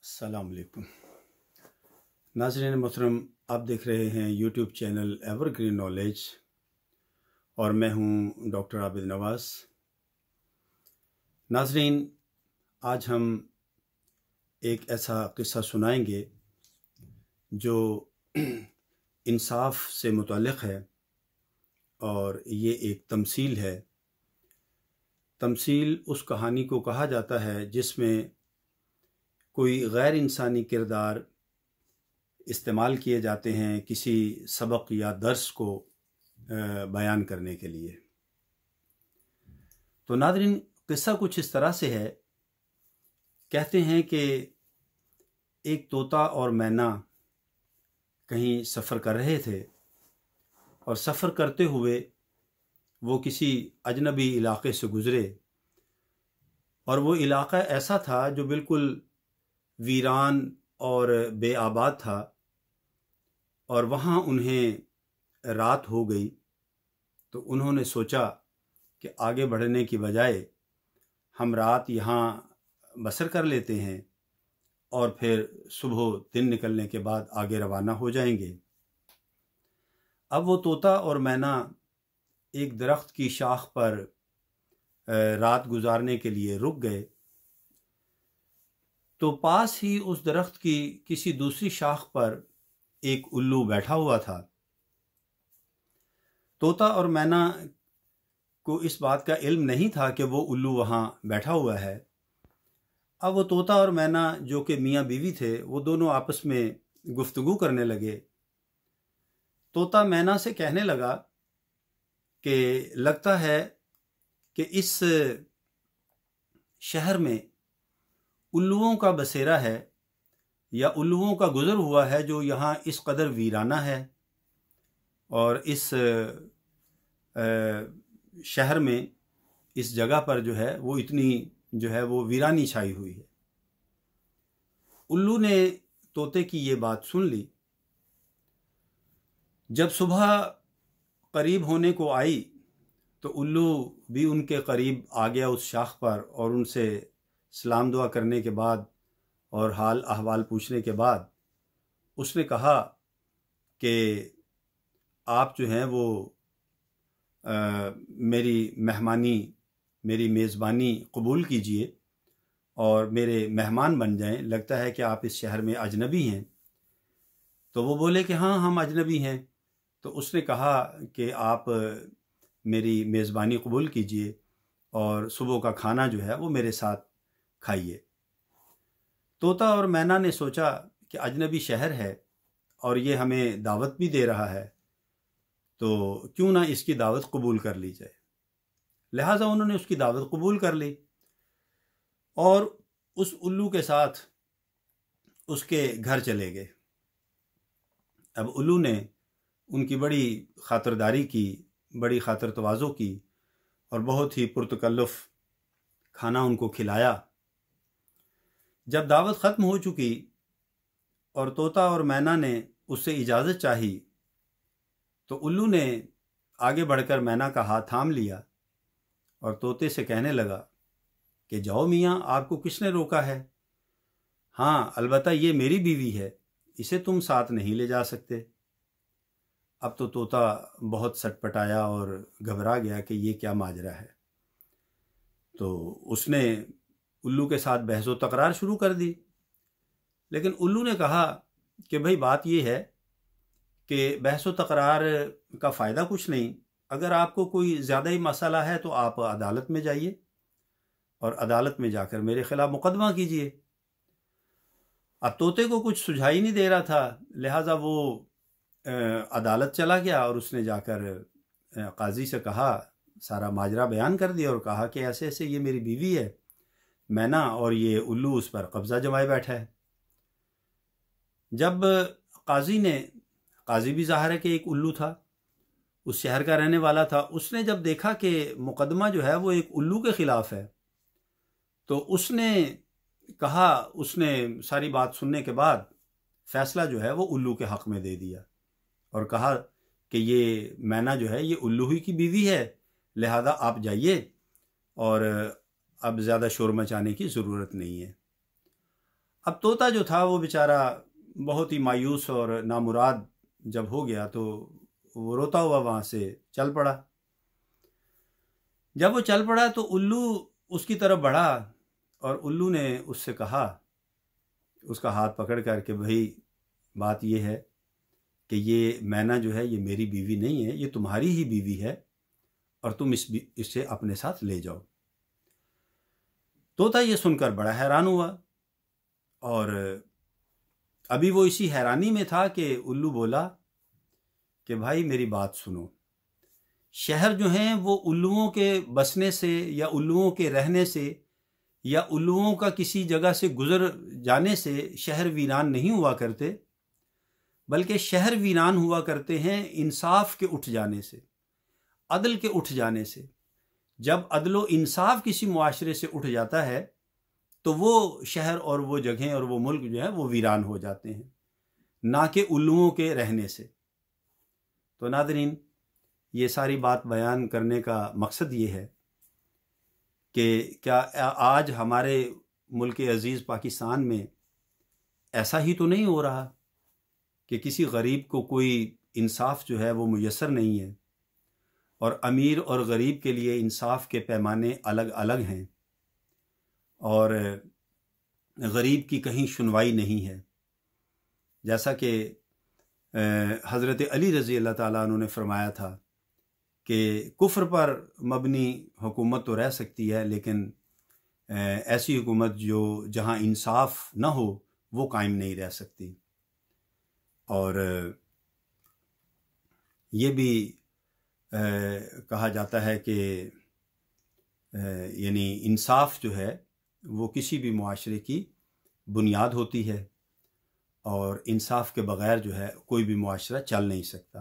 अस्सलाम वालेकुम नाज़रीन मोहतरम, आप देख रहे हैं यूट्यूब चैनल एवरग्रीन नॉलेज और मैं हूं डॉक्टर आबिद नवाज़। नाज़रीन, आज हम एक ऐसा किस्सा सुनाएंगे जो इंसाफ से मुताल्लिक़ है और ये एक तमसील है। तमसील उस कहानी को कहा जाता है जिसमें कोई गैर इंसानी किरदार इस्तेमाल किए जाते हैं किसी सबक या दर्स को बयान करने के लिए। तो नाज़रीन, किस्सा कुछ इस तरह से है। कहते हैं कि एक तोता और मैना कहीं सफ़र कर रहे थे और सफ़र करते हुए वो किसी अजनबी इलाक़े से गुज़रे और वो इलाक़ा ऐसा था जो बिल्कुल वीरान और बेआबाद था और वहाँ उन्हें रात हो गई। तो उन्होंने सोचा कि आगे बढ़ने की बजाय हम रात यहाँ बसर कर लेते हैं और फिर सुबह दिन निकलने के बाद आगे रवाना हो जाएंगे। अब वो तोता और मैना एक दरख्त की शाख पर रात गुजारने के लिए रुक गए। तो पास ही उस दरख्त की किसी दूसरी शाख पर एक उल्लू बैठा हुआ था। तोता और मैना को इस बात का इल्म नहीं था कि वो उल्लू वहाँ बैठा हुआ है। अब वो तोता और मैना जो कि मियाँ बीवी थे, वो दोनों आपस में गुफ्तगू करने लगे। तोता मैना से कहने लगा कि लगता है कि इस शहर में उल्लुओं का बसेरा है या उल्लुओं का गुज़र हुआ है जो यहाँ इस कदर वीराना है और इस शहर में इस जगह पर जो है वो इतनी जो है वो वीरानी छाई हुई है। उल्लू ने तोते की ये बात सुन ली। जब सुबह करीब होने को आई तो उल्लू भी उनके करीब आ गया उस शाख पर और उनसे सलाम दुआ करने के बाद और हाल अहवाल पूछने के बाद उसने कहा कि आप जो हैं वो मेरी मेज़बानी कबूल कीजिए और मेरे मेहमान बन जाएं। लगता है कि आप इस शहर में अजनबी हैं। तो वो बोले कि हाँ, हम अजनबी हैं। तो उसने कहा कि आप मेरी मेज़बानी कबूल कीजिए और सुबह का खाना जो है वो मेरे साथ खाइए। तोता और मैना ने सोचा कि अजनबी शहर है और ये हमें दावत भी दे रहा है, तो क्यों ना इसकी दावत कबूल कर ली जाए। लिहाजा उन्होंने उसकी दावत कबूल कर ली और उस उल्लू के साथ उसके घर चले गए। अब उल्लू ने उनकी बड़ी खातिरदारी की, बड़ी खातिर तवाज़ो की और बहुत ही पुरतकल्लुफ़ खाना उनको खिलाया। जब दावत ख़त्म हो चुकी और तोता और मैना ने उससे इजाज़त चाही तो उल्लू ने आगे बढ़कर मैना का हाथ थाम लिया और तोते से कहने लगा कि जाओ मियाँ, आपको किसने रोका है? हाँ, अलबत्ता ये मेरी बीवी है, इसे तुम साथ नहीं ले जा सकते। अब तो तोता बहुत सटपटाया और घबरा गया कि ये क्या माजरा है। तो उसने उल्लू के साथ बहस व तकरार शुरू कर दी। लेकिन उल्लू ने कहा कि भाई बात ये है कि बहस व तकरार का फ़ायदा कुछ नहीं। अगर आपको कोई ज़्यादा ही मसला है तो आप अदालत में जाइए और अदालत में जाकर मेरे ख़िलाफ़ मुकदमा कीजिए। अब तोते को कुछ सुझाई नहीं दे रहा था, लिहाजा वो अदालत चला गया और उसने जाकर काजी से कहा, सारा माजरा बयान कर दिया और कहा कि ऐसे ऐसे ये मेरी बीवी है मैना और ये उल्लू उस पर कब्ज़ा जमाए बैठा है। जब काजी भी ज़ाहिर है कि एक उल्लू था, उस शहर का रहने वाला था, उसने जब देखा कि मुकदमा जो है वो एक उल्लू के ख़िलाफ़ है तो उसने कहा, उसने सारी बात सुनने के बाद फ़ैसला जो है वो उल्लू के हक़ में दे दिया और कहा कि ये मैना जो है ये उल्लू ही की बीवी है, लिहाजा आप जाइए और अब ज़्यादा शोर मचाने की ज़रूरत नहीं है। اب طوطا جو تھا وہ بیچارہ بہت ہی مایوس اور نامراد جب ہو گیا تو وہ روتا ہوا وہاں سے چل پڑا۔ جب وہ چل پڑا تو الو اس کی طرف بڑھا اور الو نے اس سے کہا، اس کا ہاتھ پکڑ کر کہ بھائی بات یہ ہے کہ یہ مینا جو ہے یہ میری بیوی نہیں ہے، یہ تمہاری ہی بیوی ہے اور تم اسے اپنے ساتھ لے جاؤ۔ طوطا یہ سن کر بڑا حیران ہوا، اور ابھی وہ اسی حیرانی میں تھا کہ الو بولا کہ بھائی میری بات سنو، شہر جو ہیں وہ الوؤں کے بسنے سے یا الوؤں کے رہنے سے یا الوؤں کا کسی جگہ سے گزر جانے سے شہر ویران نہیں ہوا کرتے، بلکہ شہر ویران ہوا کرتے ہیں انصاف کے اٹھ جانے سے، عدل کے اٹھ جانے سے۔ جب عدل و انصاف کسی معاشرے سے اٹھ جاتا ہے تو وہ شہر اور وہ جگہیں اور وہ ملک جو ہے وہ ویران ہو جاتے ہیں، نہ کہ الوؤں کے رہنے سے۔ تو ناظرین، یہ ساری بات بیان کرنے کا مقصد یہ ہے کہ کیا آج ہمارے ملک عزیز پاکستان میں ایسا ہی تو نہیں ہو رہا کہ کسی غریب کو کوئی انصاف جو ہے وہ میسر نہیں ہے، اور امیر اور غریب کے لیے انصاف کے پیمانے الگ الگ ہیں، اور غریب کی کہیں سنوائی نہیں ہے۔ جیسا کہ حضرت علی رضی اللہ تعالیٰ عنہ نے فرمایا تھا کہ کفر پر مبنی حکومت تو رہ سکتی ہے، لیکن ایسی حکومت جو جہاں انصاف نہ ہو وہ قائم نہیں رہ سکتی۔ اور یہ بھی کہا جاتا ہے کہ یعنی انصاف جو ہے وہ کسی بھی معاشرے کی بنیاد ہوتی ہے، اور انصاف کے بغیر جو ہے کوئی بھی معاشرہ چل نہیں سکتا۔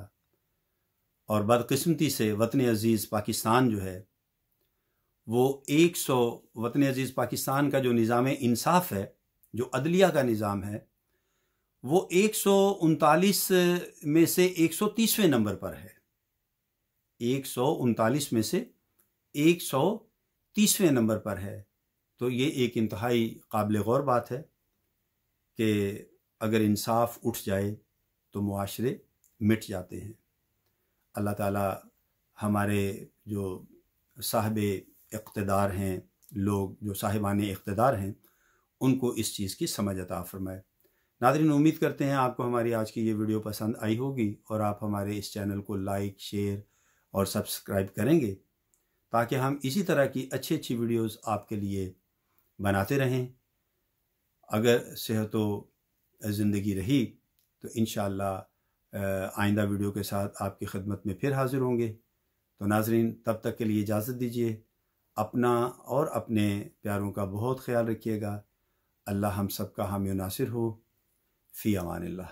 اور بدقسمتی سے وطن عزیز پاکستان جو ہے وہ وطن عزیز پاکستان کا جو نظام انصاف ہے، جو عدلیہ کا نظام ہے، وہ 139 میں سے 130ویں نمبر پر ہے۔ 139 میں سے 130ویں نمبر پر ہے۔ تو یہ ایک انتہائی قابل غور بات ہے کہ اگر انصاف اٹھ جائے تو معاشرے مٹ جاتے ہیں۔ اللہ تعالیٰ ہمارے جو صاحب اقتدار ہیں، لوگ جو صاحبان اقتدار ہیں، ان کو اس چیز کی سمجھ عطا فرمائے۔ ناظرین، امید کرتے ہیں آپ کو ہماری آج کی یہ ویڈیو پسند آئی ہوگی، اور آپ ہمارے اس چینل کو لائک، شیئر اور سبسکرائب کریں گے تاکہ ہم اسی طرح کی اچھی ویڈیوز آپ کے لیے بناتے رہیں۔ اگر صحت و زندگی رہی تو انشاءاللہ آئندہ ویڈیو کے ساتھ آپ کی خدمت میں پھر حاضر ہوں گے۔ تو ناظرین، تب تک کے لیے اجازت دیجیے، اپنا اور اپنے پیاروں کا بہت خیال رکھیے گا۔ اللہ ہم سب کا حامی و ناصر ہو۔ فی امان اللہ۔